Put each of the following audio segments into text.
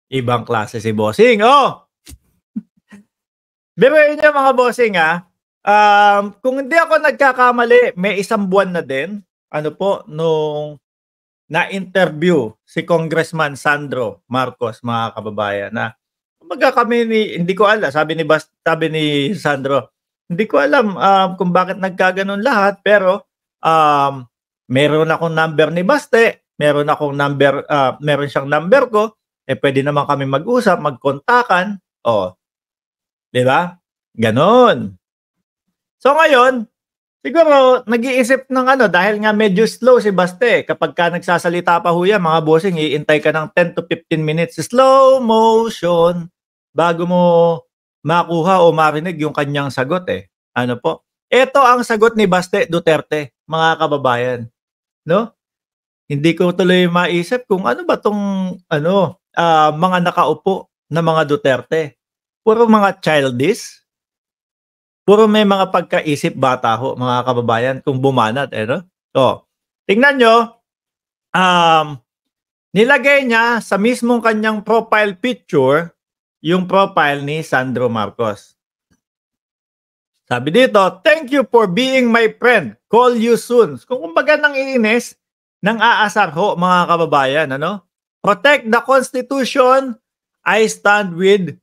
Ibang klase si bossing, oh! Biruin niyo mga bossing, kung hindi ako nagkakamali, may 1 buwan na din, ano po, nung na-interview si Congressman Sandro Marcos, mga kababayan, na kumbaga kami hindi ko alam, sabi ni Sandro, hindi ko alam, kung bakit nagkagano'n lahat, pero, meron akong number ni Baste, meron siyang number ko, puwede naman kami mag-usap, magkontakan, oh, 'di ba? Gano'n. So ngayon, siguro nag-iisip ng ano, dahil nga medyo slow si Baste, kapagka nagsasalita pa ho yan mga bossing, iintay ka ng 10 to 15 minutes, slow motion, bago mo makuha o marinig yung kanyang sagot, eh. Ano po? Ito ang sagot ni Baste Duterte, mga kababayan, 'no? Hindi ko tuloy maisip kung ano ba 'tong ano, mga nakaupo na mga Duterte. Puro mga childish, puro may mga pagkaisip bata ho, mga kababayan, kung bumanat, eh, 'no? Oh, tingnan niyo, um, nilagay niya sa mismong kanyang profile picture yung profile ni Sandro Marcos. Sabi dito, "Thank you for being my friend. Call you soon." Kung kumbaga nang-iinis, nang-aasar ho, mga kababayan, ano? "Protect the Constitution. I stand with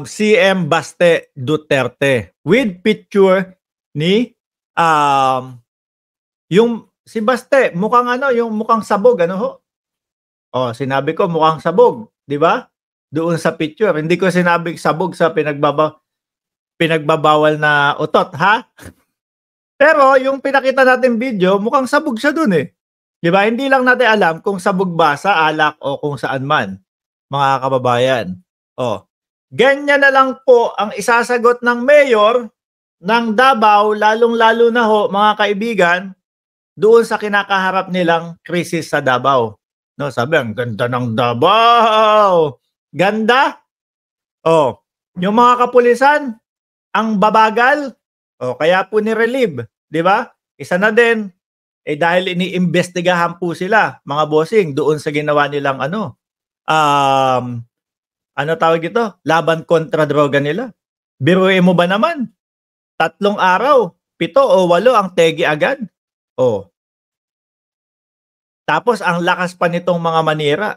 CM Baste Duterte." With picture ni yung si Baste, mukhang ano, yung mukhang sabog, ano ho? Oh, sinabi ko mukhang sabog, 'di ba? Doon sa picture. Hindi ko sinabing sabog sa pinagbabawal na utot, ha? Pero yung pinakita nating video, mukhang sabog siya dun, eh. 'Di ba? Hindi lang natin alam kung sabog ba sa alak o kung saan man, mga kababayan. Oh, ganyan na lang po ang isasagot ng mayor ng Davao, lalong-lalo na ho, mga kaibigan, doon sa kinakaharap nilang krisis sa Davao. No, sabi, ang ganda ng Davao. Ganda? Oh, yung mga kapulisan, ang babagal. Oh, kaya po ni-relieve, 'di ba? Isa na din, dahil iniimbestigahan po sila, mga bossing, doon sa ginawa nilang ano, ano tawag ito? Laban kontra droga nila. Biruin mo ba naman? 3 araw, 7 o 8 ang tegi agad. Oh, tapos ang lakas pa nitong mga manira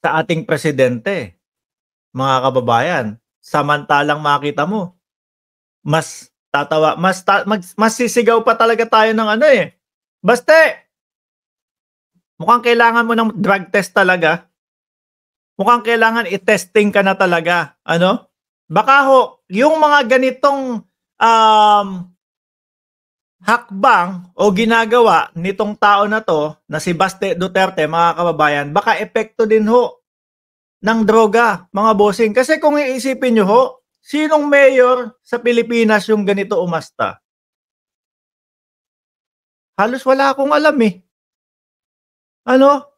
sa ating presidente, mga kababayan. Samantalang makita mo, mas tatawa, mas sisigaw pa talaga tayo ng ano, eh, "Baste, mukhang kailangan mo ng drug test talaga. Mukhang kailangan i-testing ka na talaga." Ano? Baka ho, yung mga ganitong, um, hakbang o ginagawa nitong tao na 'to, na si Baste Duterte, mga kababayan, baka epekto din ho ng droga, mga bossing. Kasi kung iisipin niyo ho, sinong mayor sa Pilipinas yung ganito umasta? Halos wala akong alam, eh. Ano?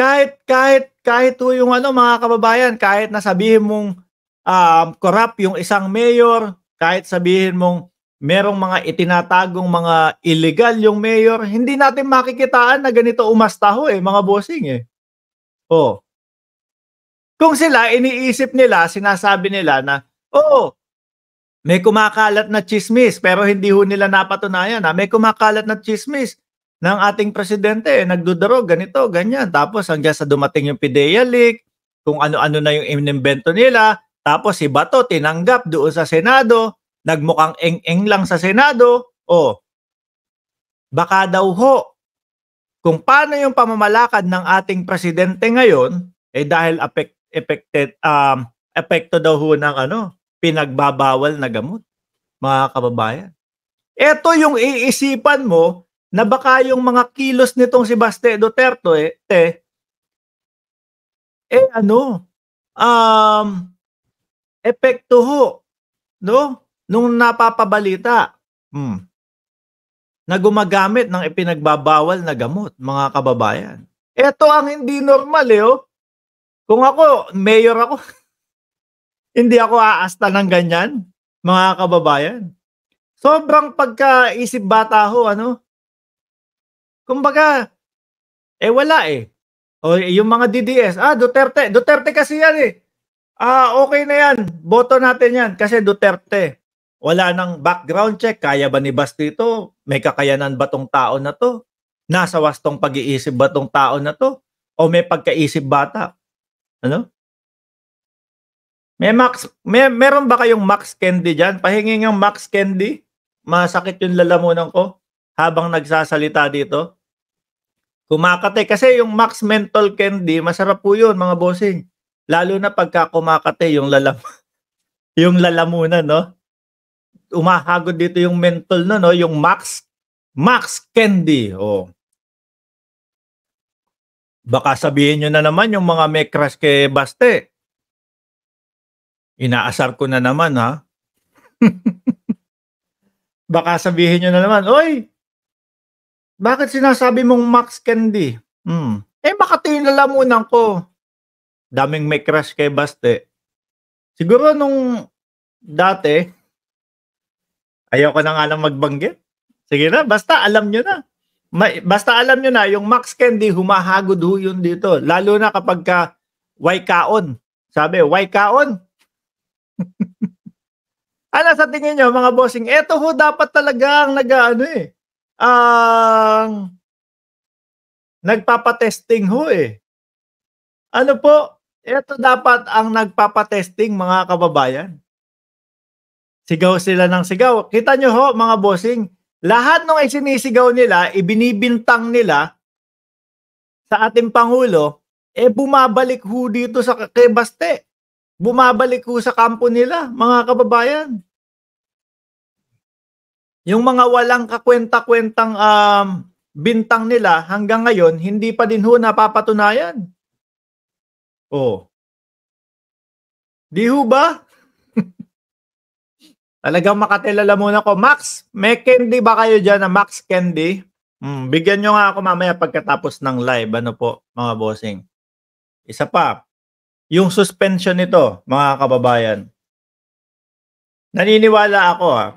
Kahit ho yung ano, mga kababayan, kahit na sabihin mong, corrupt yung isang mayor, kahit sabihin mong merong mga itinatagong mga illegal yung mayor, hindi natin makikitaan na ganito umasta ho, eh, mga bossing, eh. Oh, kung sila iniisip nila, sinasabi nila na, oo, may kumakalat na tsismis, pero hindi ho nila napatunayan, may kumakalat na tsismis ng ating presidente, nagdudurog, ganito, ganyan. Tapos hanggang sa dumating yung PIDEA leak, kung ano-ano na yung inimbento nila, tapos si Bato tinanggap doon sa Senado, nagmukhang eng-eng lang sa Senado, baka daw ho, kung paano yung pamamalakad ng ating presidente ngayon, dahil epekto daw ho ng ano, pinagbabawal na gamot, mga kababayan. Ito yung iisipan mo na baka yung mga kilos nitong si Baste Duterte, ano, epekto ho, 'no, nung napapabalita, na gumagamit ng ipinagbabawal na gamot, mga kababayan. Ito ang hindi normal, eh, oh. Kung ako, mayor ako, hindi ako aasta ng ganyan, mga kababayan. Sobrang pagkaisip bata ho, ano. Kumbaga, wala, eh. O yung mga DDS, Duterte. Duterte kasi yan eh. Okay na yan. Boto natin yan kasi Duterte. Wala nang background check. Kaya ba ni Basti ito? May kakayanan ba tong tao na to? Nasa wastong pag-iisip ba tong tao na to? O may pagkaisip bata? Ano? Meron ba kayong Max Candy diyan? Pahingi ng Max Candy. Masakit yung lalamunan ko habang nagsasalita dito. Kumakate kasi yung Max Menthol Candy, masarap po 'yun mga bossing. Lalo na pagka kumakate yung yung lalamunan 'no. Umahagod dito yung menthol no, yung Max Candy. Oh. Baka sabihin niyo na naman yung mga may crush kay Baste. Inaasar ko na naman ha. Baka sabihin niyo na naman, "Oy, bakit sinasabi mong Max Candy?" Makati yung lalamunan ko. Daming may crush kay Baste. Siguro nung dati, ayoko na nga lang magbanggit. Sige na, basta alam nyo na. Basta alam nyo na, yung Max Candy, humahagod ho yun dito. Lalo na kapag ka Waikaon. Sabi, Waikaon. Ano sa tingin nyo, mga bossing? Eto ho dapat talagang nagpapatesting ho eh. Ano po? Eto dapat ang nagpapatesting, mga kababayan. Sigaw sila ng sigaw. Kita nyo ho, mga bossing, lahat ng isinisigaw nila, ibinibintang nila sa ating Pangulo, bumabalik ho dito sa kay Baste. Bumabalik ho sa kampo nila, mga kababayan. Yung mga walang kakwenta-kwentang bintang nila hanggang ngayon, hindi pa din ho napapatunayan. Oh. Di ho ba? Talagang makatilala muna ko. Max, may candy ba kayo dyan na Max Candy? Bigyan nyo nga ako mamaya pagkatapos ng live. Ano po, mga bossing? Isa pa, yung suspension nito, mga kababayan. Naniniwala ako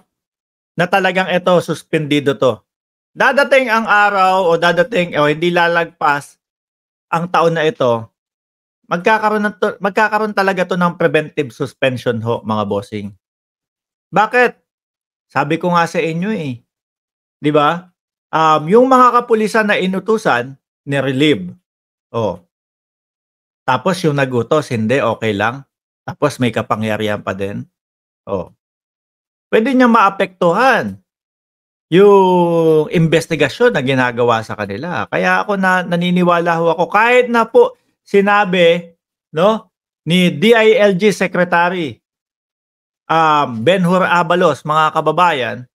na talagang ito, suspendido to. Dadating ang araw o hindi lalagpas ang taon na ito, magkakaroon talaga to ng preventive suspension ho, mga bossing. Bakit? Sabi ko nga sa inyo eh. 'Di ba? Yung mga kapulisan na inutusan, ni-relieve. Oh. Tapos yung nagutos, hindi, okay lang. Tapos may kapangyarihan pa din. Oh. Pwede niya maapektuhan yung investigasyon na ginagawa sa kanila. Kaya ako naniniwala ho ako kahit na po sinabi no ni DILG Secretary Benhur Abalos, mga kababayan,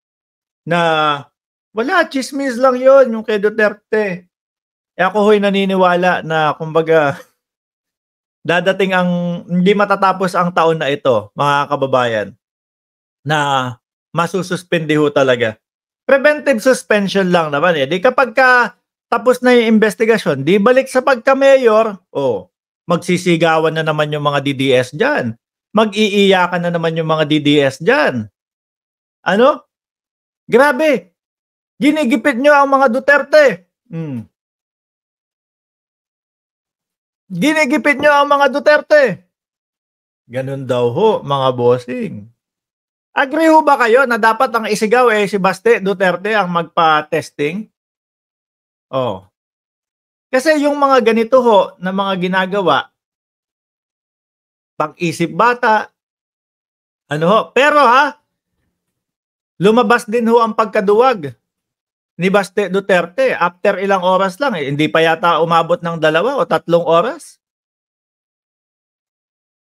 na wala, chismis lang yon yung kay Duterte. Ako ho'y naniniwala na kumbaga dadating hindi matatapos ang taon na ito, mga kababayan, na masususpende ho talaga. Preventive suspension lang naman eh. Di kapag tapos na yung investigasyon, di balik sa pagka-mayor, magsisigawan na naman yung mga DDS dyan. Mag-iiyakan na naman yung mga DDS dyan. Ano? Grabe. Ginigipit nyo ang mga Duterte. Ginigipit nyo ang mga Duterte. Ganun daw ho, mga bossing. Agree ho ba kayo na dapat ang isigaw si Baste Duterte ang magpa-testing? Kasi yung mga ganito ho na mga ginagawa, pag-isip bata, pero lumabas din ho ang pagkaduwag ni Baste Duterte after ilang oras lang hindi pa yata umabot ng 2 o 3 oras.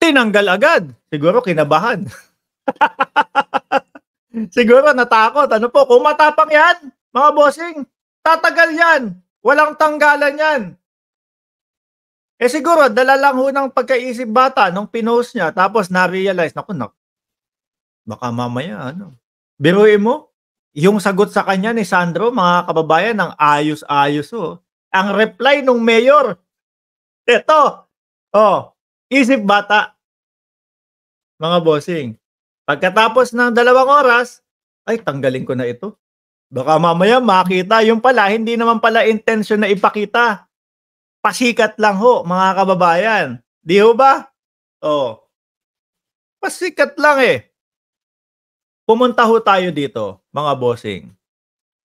Tinanggal agad. Siguro kinabahan. Siguro natakot. Ano po, kung matapang yan, mga bossing, tatagal yan. Walang tanggalan yan. Siguro, dala lang ho ng pagkaisip bata nung pinost niya, tapos na-realize, naku, baka mamaya, biruin mo, yung sagot sa kanya ni Sandro, mga kababayan, ang ayos-ayos ho. Ang reply nung mayor, eto, isip bata, mga bossing. Pagkatapos ng 2 oras, ay, tanggalin ko na ito. Baka mamaya makita, yung pala, hindi naman pala intention na ipakita. pasikat lang ho, mga kababayan. 'Di ho ba? Oh, pasikat lang, eh. Pumunta ho tayo dito, mga bossing.